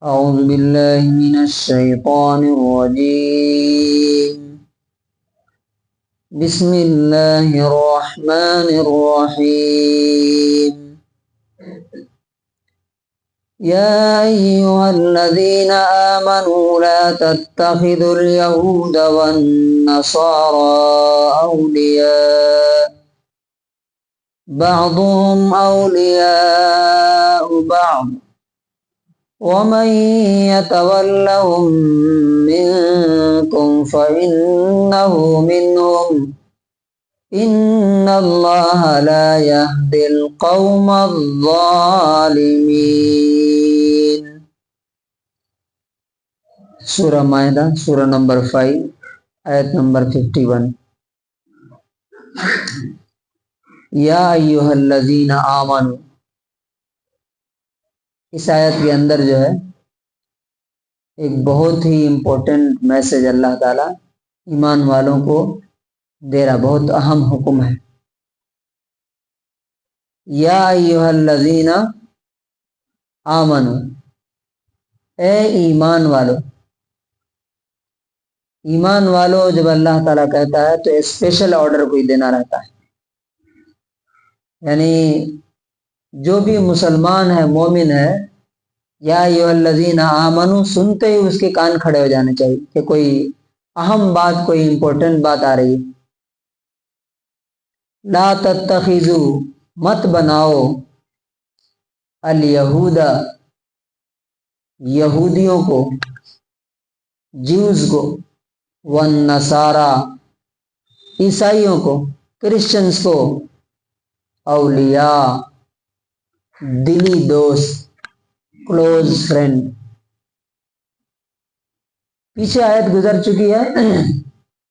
أعوذ بالله من الشيطان الرجيم. بسم الله الرحمن الرحيم. يا أيها الذين آمنوا لا تتخذوا اليهود والنصارى أولياء بعضهم أولياء بعض ومن يتولهم منكم فإنه منهم إن الله لا يهدي القوم الظالمين. سورہ مائدہ سورہ نمبر 5 آیت نمبر 51. یا ایھا الذین آمنوا، اس آیت کے اندر جو ہے ایک بہت ہی امپورٹنٹ میسج اللہ تعالیٰ ایمان والوں کو دے رہا، بہت اہم حکم ہے. یا ایھا الذین آمنوا، اے ایمان والو. ایمان والو جب اللہ تعالیٰ کہتا ہے تو اسپیشل آرڈر کوئی دینا رہتا ہے، یعنی جو بھی مسلمان ہے، مومن ہے، یا ایھا الذین آمنوا سنتے ہی اس کے کان کھڑے ہو جانے چاہیے کہ کوئی اہم بات، کوئی امپورٹنٹ بات آ رہی ہے. لا تتخذوا، مت بناؤ، الیہود، یہودیوں کو، جیوز کو، والنصارى، عیسائیوں کو، کرسچنز کو، اولیاء، دلی دوست، کلوز فرینڈ. پیچھے آیت گزر چکی ہے،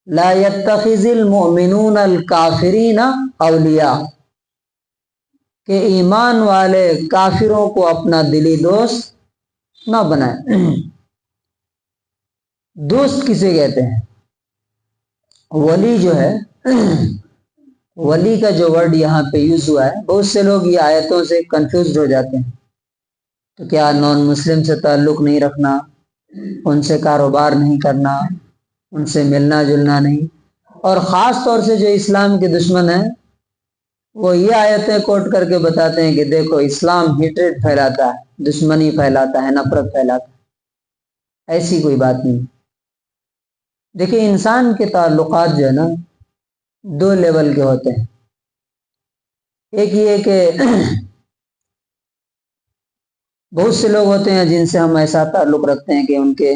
لا يتخذ المؤمنون الکافرین اولیاء، کہ ایمان والے کافروں کو اپنا دلی دوست نہ بنائے. دوست کسے کہتے ہیں؟ ولی جو ہے، ولی کا جو ورڈ یہاں پہ یوز ہوا ہے، بہت سے لوگ یہ آیتوں سے کنفیوزڈ ہو جاتے ہیں. تو کیا نان مسلم سے تعلق نہیں رکھنا، ان سے کاروبار نہیں کرنا، ان سے ملنا جلنا نہیں؟ اور خاص طور سے جو اسلام کے دشمن ہیں وہ یہ آیتیں کوٹ کر کے بتاتے ہیں کہ دیکھو اسلام ہیٹریڈ پھیلاتا ہے، دشمنی پھیلاتا ہے، نفرت پھیلاتا ہے. ایسی کوئی بات نہیں. دیکھیں، انسان کے تعلقات جو ہے نا، دو لیول کے ہوتے ہیں. ایک یہ کہ بہت سے لوگ ہوتے ہیں جن سے ہم ایسا تعلق رکھتے ہیں کہ ان کے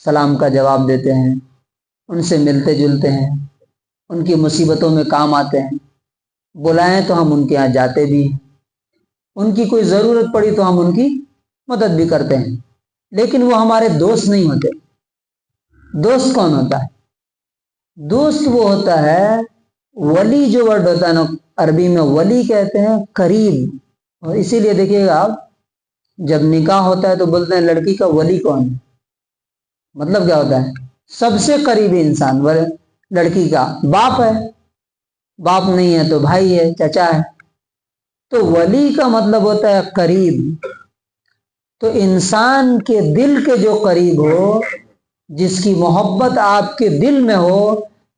سلام کا جواب دیتے ہیں، ان سے ملتے جلتے ہیں، ان کی مصیبتوں میں کام آتے ہیں، بلائیں تو ہم ان کے یہاں جاتے بھی ہیں، ان کی کوئی ضرورت پڑی تو ہم ان کی مدد بھی کرتے ہیں. لیکن وہ ہمارے دوست نہیں ہوتے. دوست کون ہوتا ہے؟ دوست وہ ہوتا ہے، ولی جو ورڈ ہوتا ہے نا، عربی میں ولی کہتے ہیں قریب. اور اسی لیے دیکھیے گا آپ، جب نکاح ہوتا ہے تو بولتے ہیں لڑکی کا ولی کون ہے. مطلب کیا ہوتا ہے؟ سب سے قریبی انسان. لڑکی کا باپ ہے، باپ نہیں ہے تو بھائی ہے، چچا ہے. تو ولی کا مطلب ہوتا ہے قریب. تو انسان کے دل کے جو قریب ہو، جس کی محبت آپ کے دل میں ہو،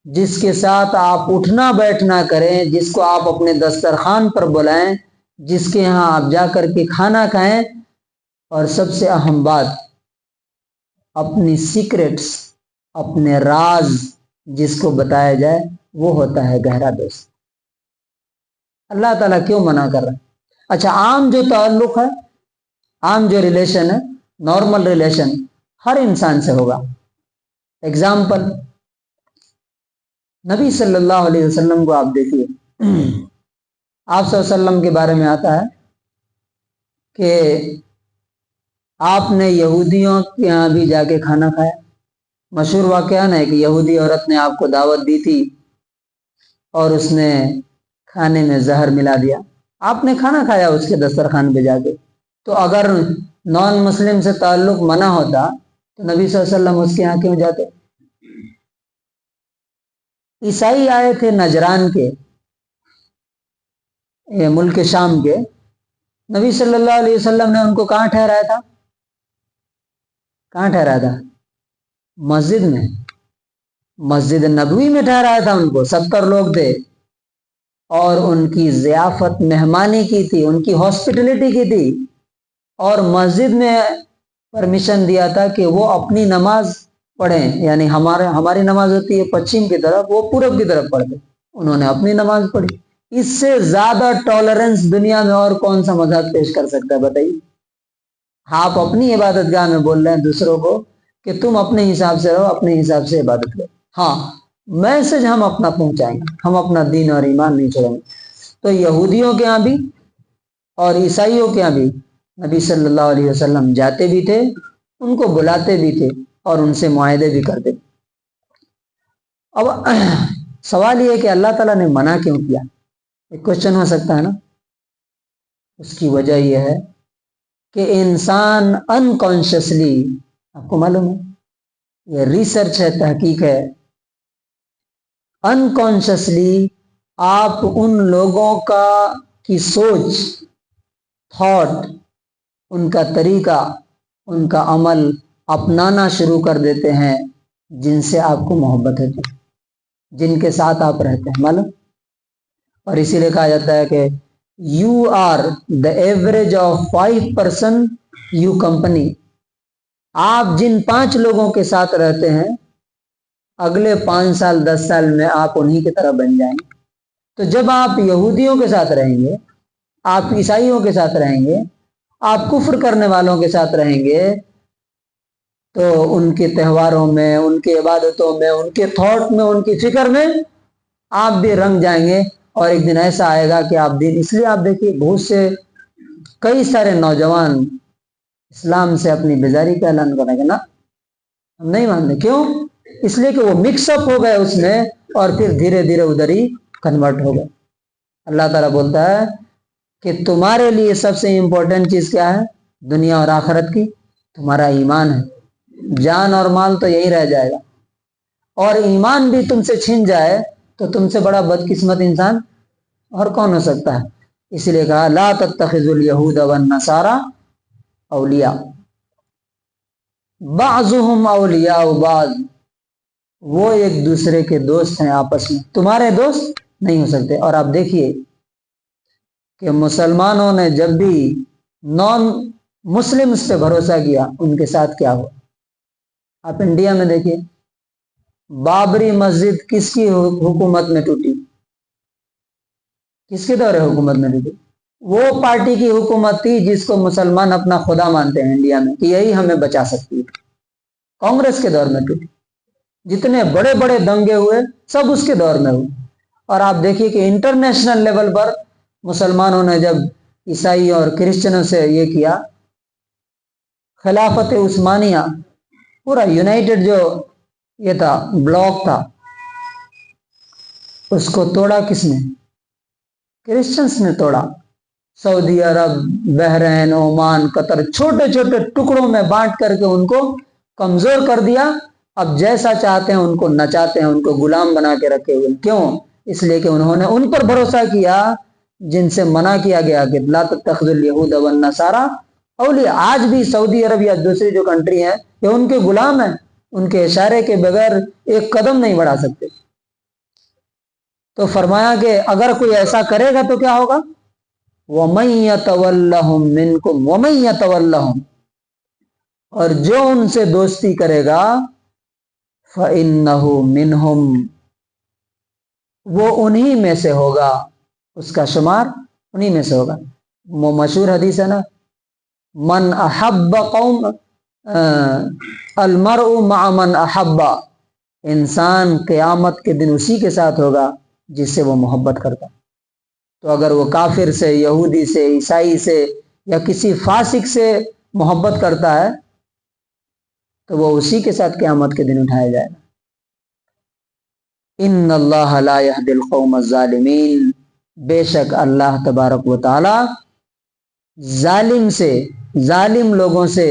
جس کے ساتھ آپ اٹھنا بیٹھنا کریں، جس کو آپ اپنے دسترخوان پر بلائیں، جس کے ہاں آپ جا کر کے کھانا کھائیں، اور سب سے اہم بات، اپنی سیکرٹس، اپنے راز جس کو بتایا جائے، وہ ہوتا ہے گہرا دوست. اللہ تعالیٰ کیوں منع کر رہا ہے؟ اچھا، عام جو تعلق ہے، عام جو ریلیشن ہے، نارمل ریلیشن ہر انسان سے ہوگا. اگزامپل، نبی صلی اللہ علیہ وسلم کو آپ دیکھیے. آپ صلی اللہ علیہ وسلم کے بارے میں آتا ہے کہ آپ نے یہودیوں کے یہاں بھی جا کے کھانا کھایا. مشہور واقعہ ہے کہ یہودی عورت نے آپ کو دعوت دی تھی اور اس نے کھانے میں زہر ملا دیا. آپ نے کھانا کھایا اس کے دسترخوان پہ جا کے. تو اگر نان مسلم سے تعلق منع ہوتا تو نبی صلی اللہ علیہ وسلم اس کے یہاں کیوں جاتے؟ عیسائی آئے تھے نجران کے، ملک شام کے. نبی صلی اللہ علیہ وسلم نے ان کو کہاں ٹھہرایا تھا؟ کہاں ٹھہرایا تھا؟ مسجد میں، مسجد نبوی میں ٹھہرایا تھا ان کو. 70 لوگ تھے اور ان کی ضیافت مہمانی کی تھی، ان کی ہاسپٹلٹی کی تھی، اور مسجد میں پرمیشن دیا تھا کہ وہ اپنی نماز پڑھیں. یعنی ہماری نماز ہوتی ہے پچھم کی طرف، وہ پورب کی طرف پڑھتے، انہوں نے اپنی نماز پڑھی. اس سے زیادہ ٹالرنس دنیا میں اور کون سا مذہب پیش کر سکتا ہے بتائیے؟ آپ اپنی عبادت گاہ میں بول رہے ہیں دوسروں کو کہ تم اپنے حساب سے رہو، اپنے حساب سے عبادت کرو. ہاں، میسج ہم اپنا پہنچائیں گے، ہم اپنا دین اور ایمان نہیں چھوڑیں گے. تو یہودیوں کے ہاں بھی اور عیسائیوں کے ہاں بھی نبی صلی اللہ علیہ وسلم جاتے بھی تھے، ان کو بلاتے بھی تھے اور ان سے معاہدے بھی کرتے تھے. اب سوال یہ ہے کہ اللہ تعالیٰ نے منع کیوں کیا؟ ایک کوشچن ہو سکتا ہے نا. اس کی وجہ یہ ہے کہ انسان انکانشیسلی، آپ کو معلوم ہے یہ ریسرچ ہے، تحقیق ہے، انکانشیسلی آپ ان لوگوں کی سوچ، تھاٹ، ان کا طریقہ، ان کا عمل اپنانا شروع کر دیتے ہیں جن سے آپ کو محبت ہے، جن کے ساتھ آپ رہتے ہیں، معلوم. اور اسی لیے کہا جاتا ہے کہ you are the average of 5% you company. آپ جن 5 لوگوں کے ساتھ رہتے ہیں اگلے 5 سال 10 سال میں آپ انہی کی طرح بن جائیں گے. تو جب آپ یہودیوں کے ساتھ رہیں گے، آپ عیسائیوں کے ساتھ رہیں گے، آپ کفر کرنے والوں کے ساتھ رہیں گے، تو ان کے تہواروں میں، ان کی عبادتوں میں، ان کے تھاٹ میں، ان کی فکر میں آپ بھی رنگ جائیں گے. اور ایک دن ایسا آئے گا کہ آپ دین، اس لیے آپ دیکھیے بہت سے کئی سارے نوجوان اسلام سے اپنی بیزاری کا اعلان کریں گے، نا ہم نہیں مانتے. کیوں؟ اس لیے کہ وہ مکس اپ ہو گئے اس میں اور پھر دھیرے دھیرے ادھر ہی کنورٹ ہو گئے. اللہ تعالیٰ بولتا ہے کہ تمہارے لیے سب سے امپورٹنٹ چیز کیا ہے دنیا اور آخرت کی؟ تمہارا ایمان ہے. جان اور مال تو یہی رہ جائے گا، اور ایمان بھی تم سے چھن جائے تو تم سے بڑا بدقسمت انسان اور کون ہو سکتا ہے. اس لیے کہا لا تتخذوا الیہود والنصارى اولیاء بعضهم اولیاء بعض. وہ ایک دوسرے کے دوست ہیں، آپس میں تمہارے دوست نہیں ہو سکتے. اور آپ دیکھیے کہ مسلمانوں نے جب بھی نان مسلمز پہ بھروسہ کیا ان کے ساتھ کیا ہو. آپ انڈیا میں دیکھیے بابری مسجد کس کی حکومت میں ٹوٹی؟ کس کے دور حکومت میں ٹوٹی؟ وہ پارٹی کی حکومت تھی جس کو مسلمان اپنا خدا مانتے ہیں انڈیا میں، کہ یہی ہمیں بچا سکتی ہے. کانگریس کے دور میں ٹوٹی. جتنے بڑے بڑے دنگے ہوئے سب اس کے دور میں ہوئے. اور آپ دیکھیے کہ انٹرنیشنل لیول پر مسلمانوں نے جب عیسائی اور کرسچنوں سے یہ کیا، خلافت عثمانیہ پورا یونائٹڈ جو یہ تھا بلاک تھا، اس کو توڑا کس نے؟ کرسچنس نے توڑا. سعودی عرب، بحرین، عمان، قطر چھوٹے چھوٹے ٹکڑوں میں بانٹ کر کے ان کو کمزور کر دیا. اب جیسا چاہتے ہیں ان کو نچاتے ہیں، ان کو غلام بنا کے رکھے ہوئے. کیوں؟ اس لیے کہ انہوں نے ان پر بھروسہ کیا جن سے منع کیا گیا کہ لا تتخذوا الیہود والنصارى اولیاء. آج بھی سعودی عرب یا دوسری جو کنٹری ہیں یہ ان کے غلام ہیں، ان کے اشارے کے بغیر ایک قدم نہیں بڑھا سکتے. تو فرمایا کہ اگر کوئی ایسا کرے گا تو کیا ہوگا؟ وَمَن يَتَوَلَّهُم مِّنكُمْ وَمَن يَتَوَلَّهُم، اور جو ان سے دوستی کرے گا فَإِنَّهُ مِنْهُمْ، وہ انہی میں سے ہوگا، اس کا شمار انہی میں سے ہوگا. وہ مشہور حدیث ہے نا، من احب قوم المرء مع من احب. انسان قیامت کے دن اسی کے ساتھ ہوگا جس سے وہ محبت کرتا. تو اگر وہ کافر سے، یہودی سے، عیسائی سے یا کسی فاسق سے محبت کرتا ہے تو وہ اسی کے ساتھ قیامت کے دن اٹھایا جائے گا. ان اللہ لا يهدي القوم الظالمین، بے شک اللہ تبارک و تعالی ظالم لوگوں سے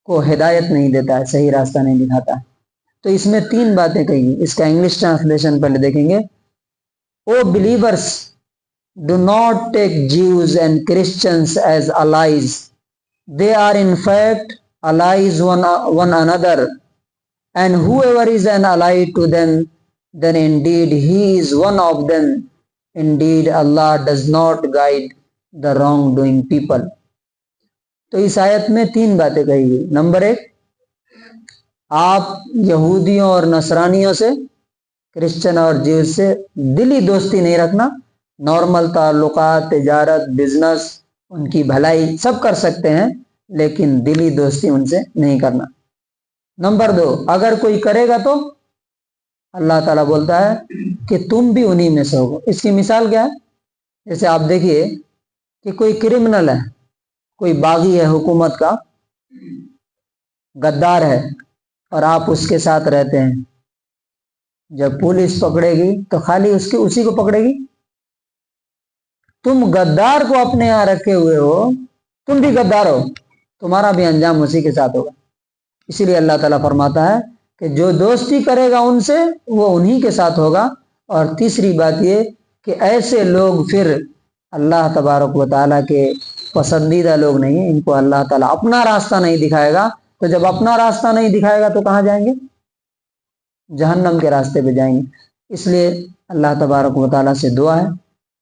کو ہدایت نہیں دیتا ہے، صحیح راستہ نہیں دکھاتا. تو اس میں 3 باتیں کہی. اس کا انگلش ٹرانسلیشن پہلے دیکھیں گے. او believers, do not take Jews and Christians as allies. They are in fact allies one another, and whoever is an ally to them, then indeed he is one of them. Indeed Allah does not guide the wrongdoing people. تو اس آیت میں 3 باتیں کہی گئی. Number 1, آپ یہودیوں اور نصرانیوں سے، کرسچن اور جیوز سے دلی دوستی نہیں رکھنا. نارمل تعلقات، تجارت، بزنس، ان کی بھلائی سب کر سکتے ہیں، لیکن دلی دوستی ان سے نہیں کرنا. نمبر 2, اگر کوئی کرے گا تو اللہ تعالیٰ بولتا ہے کہ تم بھی انہی میں سے ہوگا. اس کی مثال کیا ہے؟ جیسے آپ دیکھیے کہ کوئی کرمنل ہے، کوئی باغی ہے حکومت کا، غدار ہے، اور آپ اس کے ساتھ رہتے ہیں. جب پولیس پکڑے گی تو خالی اسی کو پکڑے گی. تم غدار کو اپنے یہاں رکھے ہوئے ہو، تم بھی غدار ہو، تمہارا بھی انجام اسی کے ساتھ ہوگا. اسی لیے اللہ تعالیٰ فرماتا ہے کہ جو دوستی کرے گا ان سے وہ انہی کے ساتھ ہوگا. اور تیسری بات یہ کہ ایسے لوگ پھر اللہ تبارک و تعالیٰ کے پسندیدہ لوگ نہیں ہیں. ان کو اللہ تعالیٰ اپنا راستہ نہیں دکھائے گا. تو جب اپنا راستہ نہیں دکھائے گا تو کہاں جائیں گے؟ جہنم کے راستے پہ جائیں گے. اس لیے اللہ تبارک و تعالیٰ سے دعا ہے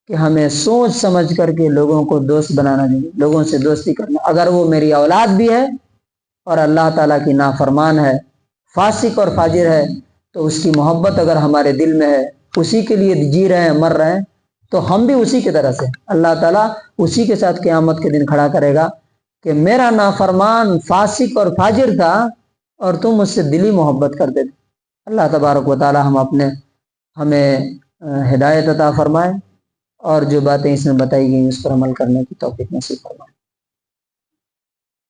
کہ ہمیں سوچ سمجھ کر کے لوگوں کو دوست بنانا چاہیے، لوگوں سے دوستی کرنا. اگر وہ میری اولاد بھی ہے اور اللہ تعالیٰ کی نافرمان ہے، فاسق اور فاجر ہے، تو اس کی محبت اگر ہمارے دل میں ہے، اسی کے لیے جی رہے ہیں، مر رہے ہیں، تو ہم بھی اسی کی طرح سے اللہ تعالیٰ اسی کے ساتھ قیامت کے دن کھڑا کرے گا کہ میرا نافرمان فاسق اور فاجر تھا اور تم مجھ سے دلی محبت کرتے تھے. اللہ تبارک و تعالیٰ ہمیں ہدایت عطا فرمائے، اور جو باتیں اس میں بتائی گئیں اس پر عمل کرنے کی توفیق نصیب فرمائے.